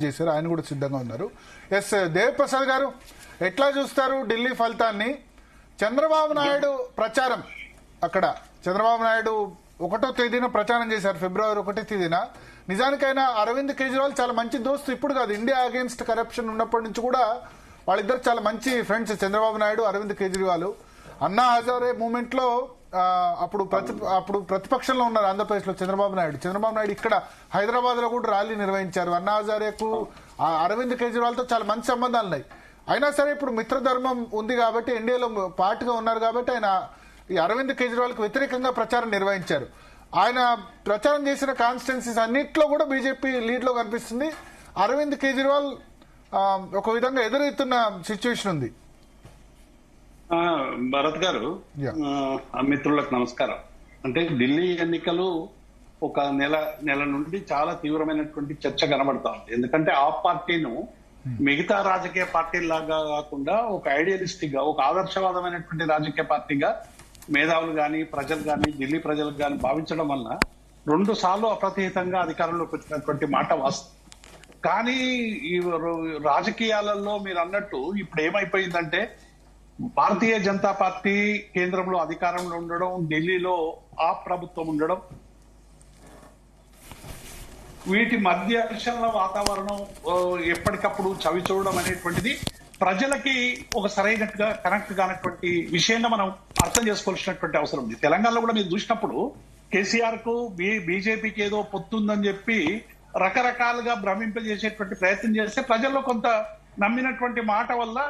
చేశారు, ఆయన కూడా సిద్ధంగా ఉన్నారు. ఎస్ దేవప్రసాద్ గారు, ఎట్లా చూస్తారు ఢిల్లీ ఫలితాన్ని? చంద్రబాబు నాయుడు ప్రచారం, అక్కడ చంద్రబాబు నాయుడు 1వ తేదీన ప్రచారం చేశారు, ఫిబ్రవరి 1వ తేదీన. నిజానికైనా అరవింద్ కేజ్రీవాల్ చాలా మంచి దోస్తు, ఇప్పుడు కాదు, ఇండియా అగేన్స్ట్ కరప్షన్ ఉన్నప్పటి నుంచి కూడా వాళ్ళిద్దరు చాలా మంచి ఫ్రెండ్స్, చంద్రబాబు నాయుడు, అరవింద్ కేజ్రీవాల్. అన్నా హజారే మూమెంట్ లో అప్పుడు ప్రతిపక్షంలో ఉన్నారు ఆంధ్రప్రదేశ్ లో చంద్రబాబు నాయుడు ఇక్కడ హైదరాబాద్ లో కూడా ర్యాలీ నిర్వహించారు. అన్నా హజారేకు అరవింద్ కేజ్రీవాల్ తో చాలా మంచి సంబంధాలు ఉన్నాయి. అయినా సరే ఇప్పుడు మిత్రధర్మం ఉంది కాబట్టి, ఎన్డీఏలో పార్టీగా ఉన్నారు కాబట్టి ఆయన ఈ అరవింద్ కేజ్రీవాల్ కు వ్యతిరేకంగా ప్రచారం నిర్వహించారు. ఆయన ప్రచారం చేసిన కాన్స్టిట్యున్సీస్ అన్నింటిలో కూడా బీజేపీ లీడ్ లో కనిపిస్తుంది. అరవింద్ కేజ్రీవాల్ ఒక విధంగా ఎదురెత్తున్న సిచ్యువేషన్ ఉంది. భరత్ గారు, మిత్రులకు నమస్కారం. అంటే ఢిల్లీ ఎన్నికలు ఒక నెల నుండి చాలా తీవ్రమైనటువంటి చర్చ కనబడతా ఉంది. ఎందుకంటే ఆ పార్టీను మిగతా రాజకీయ పార్టీలాగా కాకుండా ఒక ఐడియలిస్టిక్ గా, ఒక ఆదర్శవాదమైనటువంటి రాజకీయ పార్టీగా మేధావులు గాని, ప్రజలు గాని, ఢిల్లీ ప్రజలకు గాని భావించడం వల్ల 2 సార్లు అప్రతిహితంగా అధికారంలోకి వచ్చినటువంటి మాట వాస్తవం. కానీ ఈ రాజకీయాలలో మీరు అన్నట్టు ఇప్పుడు ఏమైపోయిందంటే, భారతీయ జనతా పార్టీ కేంద్రంలో అధికారంలో ఉండడం, ఢిల్లీలో ఆ ప్రభుత్వం ఉండడం, వీటి మధ్య ఘర్షణల వాతావరణం ఎప్పటికప్పుడు చవి చూడడం అనేటువంటిది ప్రజలకి ఒక సరైనట్టుగా కనెక్ట్ కానటువంటి విషయంగా మనం అర్థం చేసుకోవాల్సినటువంటి అవసరం ఉంది. తెలంగాణలో కూడా మీరు చూసినప్పుడు కేసీఆర్ కు బీజేపీకి ఏదో పొత్తుందని చెప్పి రకరకాలుగా భ్రమింపజేసేటువంటి ప్రయత్నం చేస్తే ప్రజల్లో కొంత నమ్మినటువంటి మాట వల్ల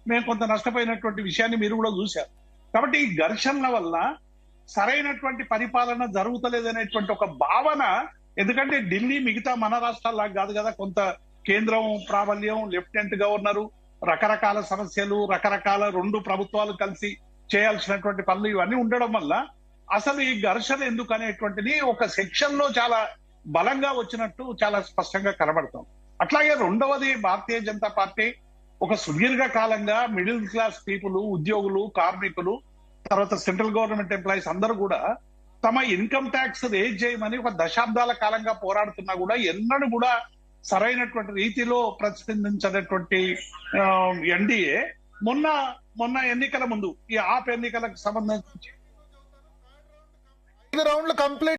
మేము కొంత నష్టపోయినటువంటి విషయాన్ని మీరు కూడా చూశారు. కాబట్టి ఈ ఘర్షణల వల్ల సరైనటువంటి పరిపాలన జరుగుతలేదనేటువంటి ఒక భావన, ఎందుకంటే ఢిల్లీ మిగతా మన రాష్ట్రాల్లాగా కాదు కదా, కొంత కేంద్రం ప్రాబల్యం, లెఫ్టినెంట్ గవర్నరు, రకరకాల సమస్యలు, రకరకాల 2 ప్రభుత్వాలు కలిసి చేయాల్సినటువంటి పనులు ఇవన్నీ ఉండడం వల్ల అసలు ఈ ఘర్షణ ఎందుకు అనేటువంటిది ఒక సెక్షన్ లో చాలా బలంగా వచ్చినట్టు చాలా స్పష్టంగా కనబడతాం. అట్లాగే రెండవది, భారతీయ జనతా పార్టీ ఒక సుదీర్ఘ కాలంగా మిడిల్ క్లాస్ పీపుల్, ఉద్యోగులు, కార్మికులు, తర్వాత సెంట్రల్ గవర్నమెంట్ ఎంప్లాయీస్ అందరూ కూడా తమ ఇన్కమ్ ట్యాక్స్ రేజ్ చేయమని ఒక దశాబ్దాల కాలంగా పోరాడుతున్నా కూడా ఎన్నడూ కూడా సరైనటువంటి రీతిలో ప్రతిస్పందించినటువంటి ఎన్డీఏ మొన్న ఎన్నికల ముందు, ఈ ఆప్ ఎన్నికలకు సంబంధించి 5 రౌండ్లు కంప్లీట్